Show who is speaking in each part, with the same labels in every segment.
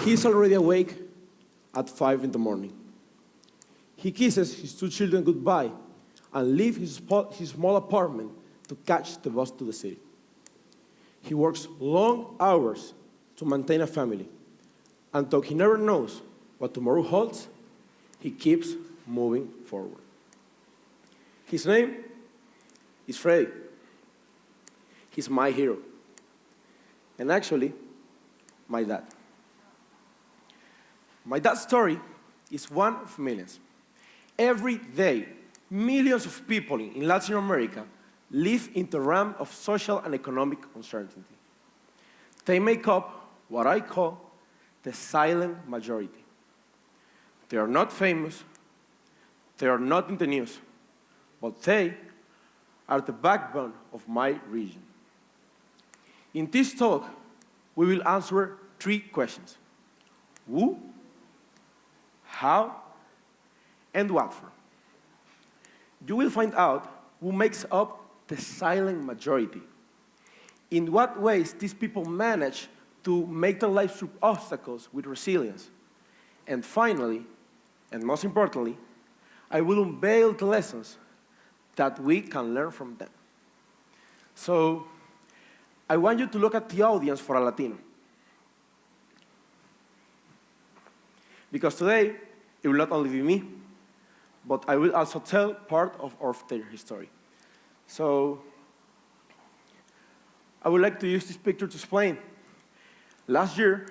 Speaker 1: He's already awake at 5 in the morning. He kisses his two children goodbye and leaves his small apartment to catch the bus to the city. He works long hours to maintain a family, and though he never knows what tomorrow holds, he keeps moving forward. His name is Freddy. He's my hero, and actually, my dad. My dad's story is one of millions. Every day, millions of people in Latin America live in the realm of social and economic uncertainty. They make up what I call the silent majority. They are not famous, they are not in the news, but they are the backbone of my region. In this talk, we will answer 3 questions: who, how, and what for. You will find out who makes up the silent majority, in what ways these people manage to make their lives through obstacles with resilience, and finally, and most importantly, I will unveil the lessons that we can learn from them. So, I want you to look at the audience for a Latino. Because today, it will not only be me, but I will also tell part of their history. So, I would like to use this picture to explain. Last year,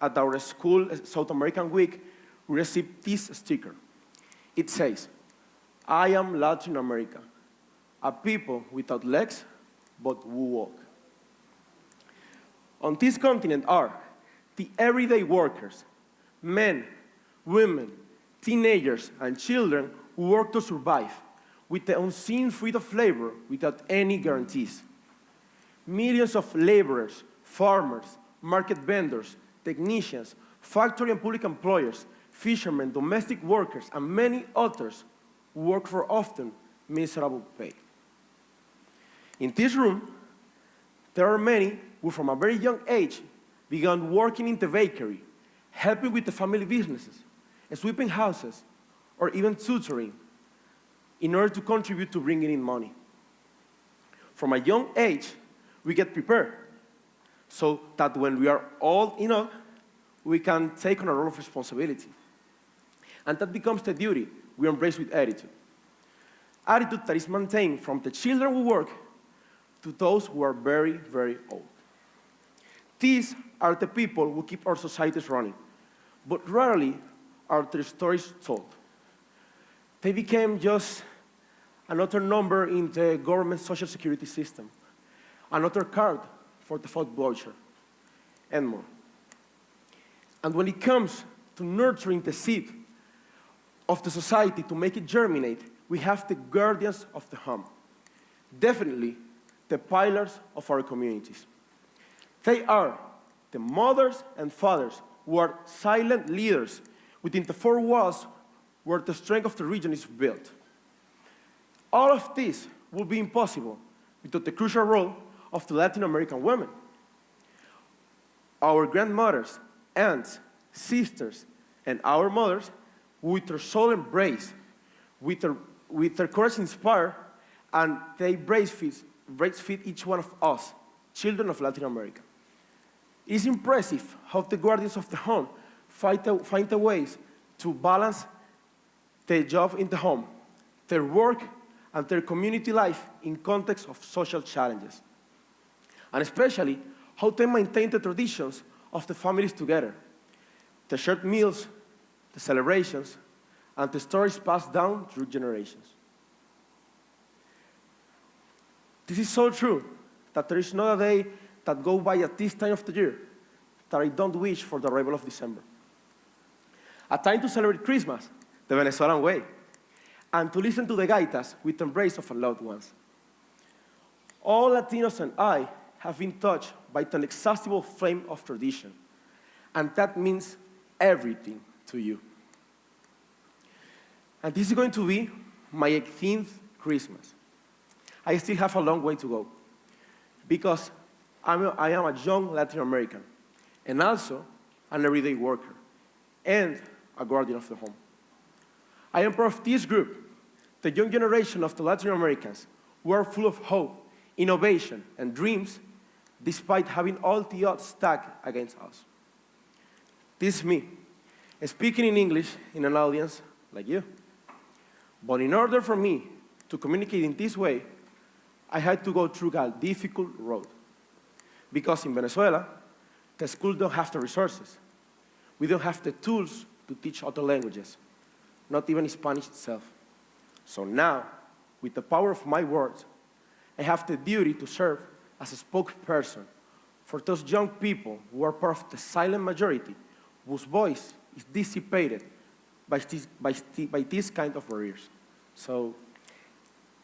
Speaker 1: at our school South American Week, we received this sticker. It says, "I am Latin America, a people without legs, but who walk." On this continent are the everyday workers, men, women, teenagers, and children who work to survive with the unseen fruit of labor without any guarantees. Millions of laborers, farmers, market vendors, technicians, factory and public employers, fishermen, domestic workers, and many others who work for often miserable pay. In this room, there are many who from a very young age began working in the bakery, helping with the family businesses, sweeping houses, or even tutoring in order to contribute to bringing in money. From a young age, we get prepared so that when we are old enough, we can take on a role of responsibility. And that becomes the duty we embrace with attitude. Attitude that is maintained from the children who work to those who are very, very old. These are the people who keep our societies running, but rarely are their stories told. They became just another number in the government social security system, another card for the food voucher, and more. And when it comes to nurturing the seed of the society to make it germinate, we have the guardians of the home. Definitely the pillars of our communities. They are the mothers and fathers who are silent leaders within the 4 walls where the strength of the region is built. All of this would be impossible without the crucial role of the Latin American women. Our grandmothers, aunts, sisters, and our mothers, with their soul embrace, with their courage inspire, and they breastfeed each one of us, children of Latin America. It's impressive how the guardians of the home find the ways to balance their job in the home, their work, and their community life in context of social challenges. And especially how they maintain the traditions of the families together, the shared meals, the celebrations, and the stories passed down through generations. This is so true that there is not a day that goes by at this time of the year that I don't wish for the arrival of December. A time to celebrate Christmas, the Venezuelan way, and to listen to the gaitas with the embrace of our loved ones. All Latinos and I have been touched by the inexhaustible flame of tradition, and that means everything to you. And this is going to be my 18th Christmas. I still have a long way to go because I am a young Latin American, and also an everyday worker, and a guardian of the home. I am part of this group, the young generation of the Latin Americans who are full of hope, innovation, and dreams, despite having all the odds stacked against us. This is me, speaking in English in an audience like you. But in order for me to communicate in this way, I had to go through a difficult road. Because in Venezuela, the schools don't have the resources. We don't have the tools to teach other languages, not even Spanish itself. So now, with the power of my words, I have the duty to serve as a spokesperson for those young people who are part of the silent majority whose voice is dissipated by this kind of barriers. So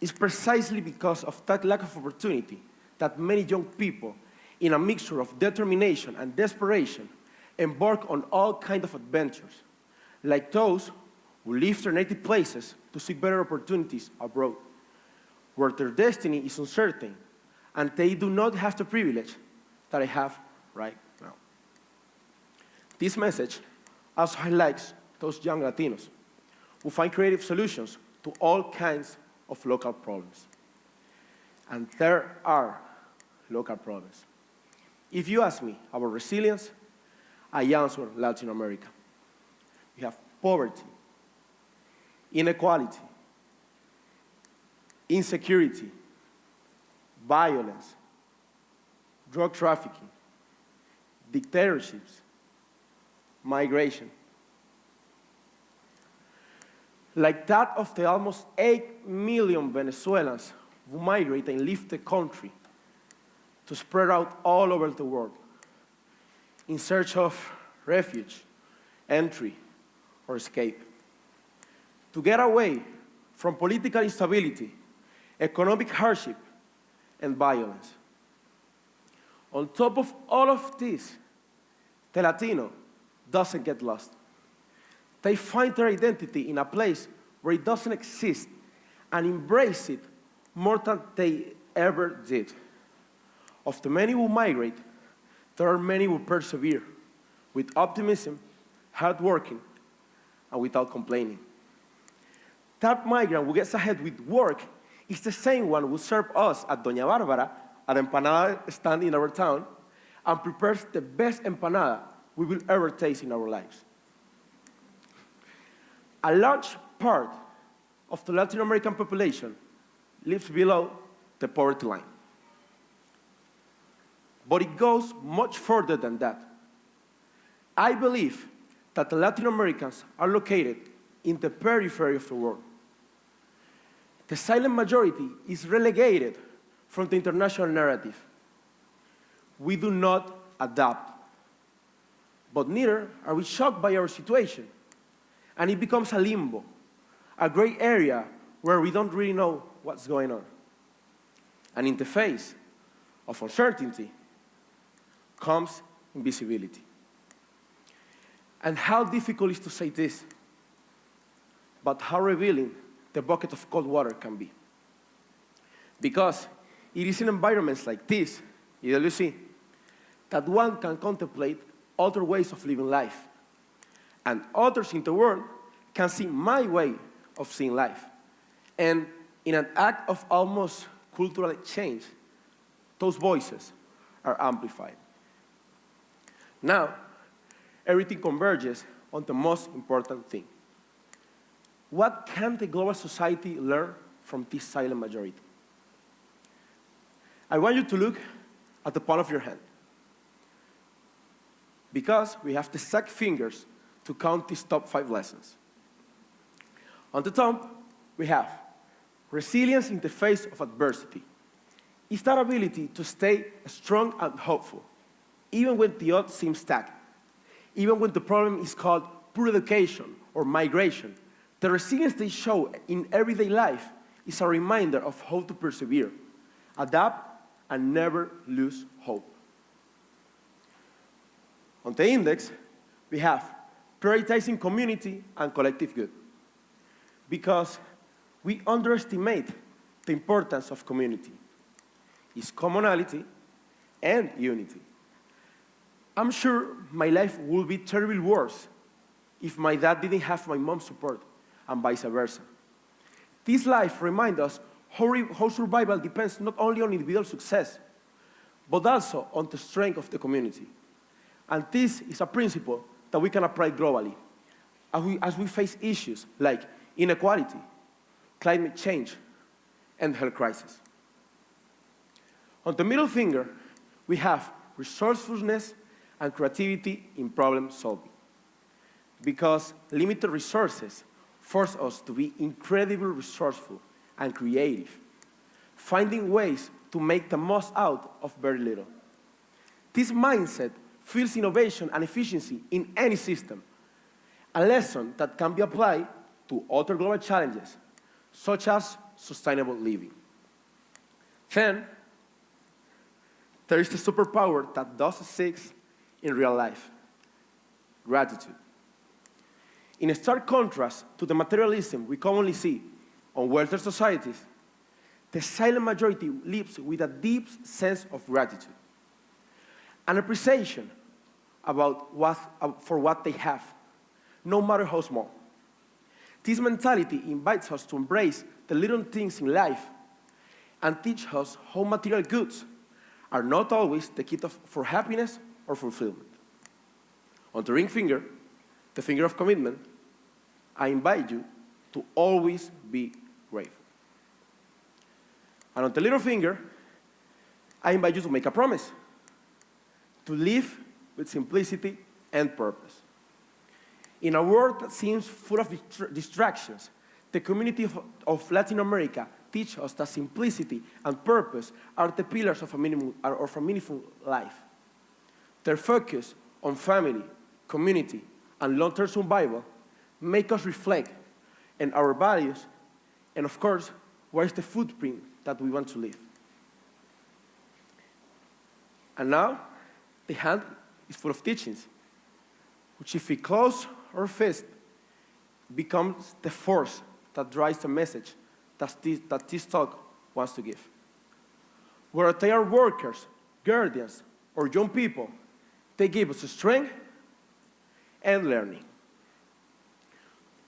Speaker 1: it's precisely because of that lack of opportunity that many young people, in a mixture of determination and desperation, embark on all kinds of adventures, like those who leave their native places to seek better opportunities abroad, where their destiny is uncertain, and they do not have the privilege that I have right now. This message also highlights those young Latinos who find creative solutions to all kinds of local problems. And there are local problems. If you ask me about resilience, I answer Latin America. We have poverty, inequality, insecurity, violence, drug trafficking, dictatorships, migration. Like that of the almost 8 million Venezuelans who migrate and leave the country to spread out all over the world in search of refuge, entry, or escape. To get away from political instability, economic hardship, and violence. On top of all of this, the Latino doesn't get lost. They find their identity in a place where it doesn't exist and embrace it more than they ever did. Of the many who migrate, there are many who persevere with optimism, hard working, and without complaining. That migrant who gets ahead with work is the same one who served us at Doña Bárbara, at empanada stand in our town, and prepares the best empanada we will ever taste in our lives. A large part of the Latin American population lives below the poverty line. But it goes much further than that. I believe that the Latin Americans are located in the periphery of the world. The silent majority is relegated from the international narrative. We do not adapt. But neither are we shocked by our situation. And it becomes a limbo, a gray area where we don't really know what's going on. And in the face of uncertainty comes invisibility. And how difficult is to say this, but how revealing the bucket of cold water can be. Because it is in environments like this, EWC, that one can contemplate other ways of living life. And others in the world can see my way of seeing life. And in an act of almost cultural exchange, those voices are amplified. Now, everything converges on the most important thing. What can the global society learn from this silent majority? I want you to look at the palm of your hand, because we have the exact fingers to count these top 5 lessons. On the top, we have resilience in the face of adversity. It's that ability to stay strong and hopeful, even when the odds seem stacked, even when the problem is called poor education or migration. The resilience they show in everyday life is a reminder of how to persevere, adapt, and never lose hope. On the index, we have prioritizing community and collective good, because we underestimate the importance of community, its commonality and unity. I'm sure my life would be terribly worse if my dad didn't have my mom's support, and vice versa. This life reminds us how survival depends not only on individual success, but also on the strength of the community. And this is a principle that we can apply globally as we face issues like inequality, climate change, and health crisis. On the middle finger, we have resourcefulness and creativity in problem solving. Because limited resources force us to be incredibly resourceful and creative, finding ways to make the most out of very little. This mindset fuels innovation and efficiency in any system, a lesson that can be applied to other global challenges, such as sustainable living. Then, there is the superpower that does exist in real life: gratitude. In a stark contrast to the materialism we commonly see on Western societies, the silent majority lives with a deep sense of gratitude, an appreciation for what they have, no matter how small. This mentality invites us to embrace the little things in life and teach us how material goods are not always the key for happiness or fulfillment. On the ring finger, the finger of commitment, I invite you to always be grateful. And on the little finger, I invite you to make a promise, to live with simplicity and purpose. In a world that seems full of distractions, the community of Latin America teaches us that simplicity and purpose are the pillars of a meaningful life. Their focus on family, community, and long-term survival make us reflect on our values and, of course, where is the footprint that we want to leave. And now, the hand is full of teachings, which if we close our fist, becomes the force that drives the message that this talk wants to give. Whether they are workers, guardians, or young people, they give us strength and learning.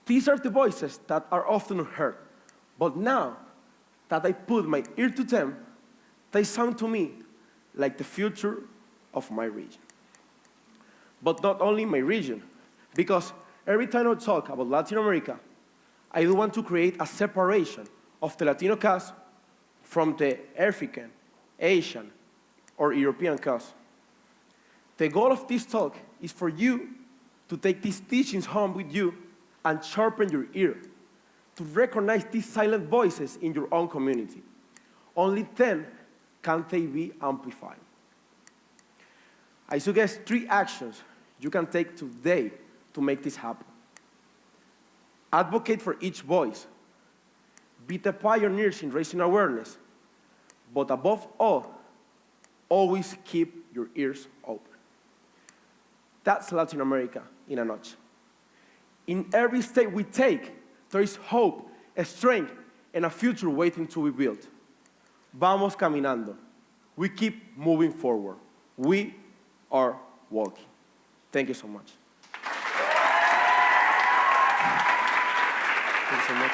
Speaker 1: These are the voices that are often heard, but now that I put my ear to them, they sound to me like the future of my region. But not only my region, because every time I talk about Latin America, I do want to create a separation of the Latino cause from the African, Asian, or European cause. The goal of this talk is for you to take these teachings home with you and sharpen your ear, to recognize these silent voices in your own community. Only then can they be amplified. I suggest 3 actions you can take today to make this happen. Advocate for each voice. Be the pioneers in raising awareness. But above all, always keep your ears open. That's Latin America in a nutshell. In every step we take, there is hope, a strength, and a future waiting to be built. Vamos caminando. We keep moving forward. We are walking. Thank you so much. Thank you so much.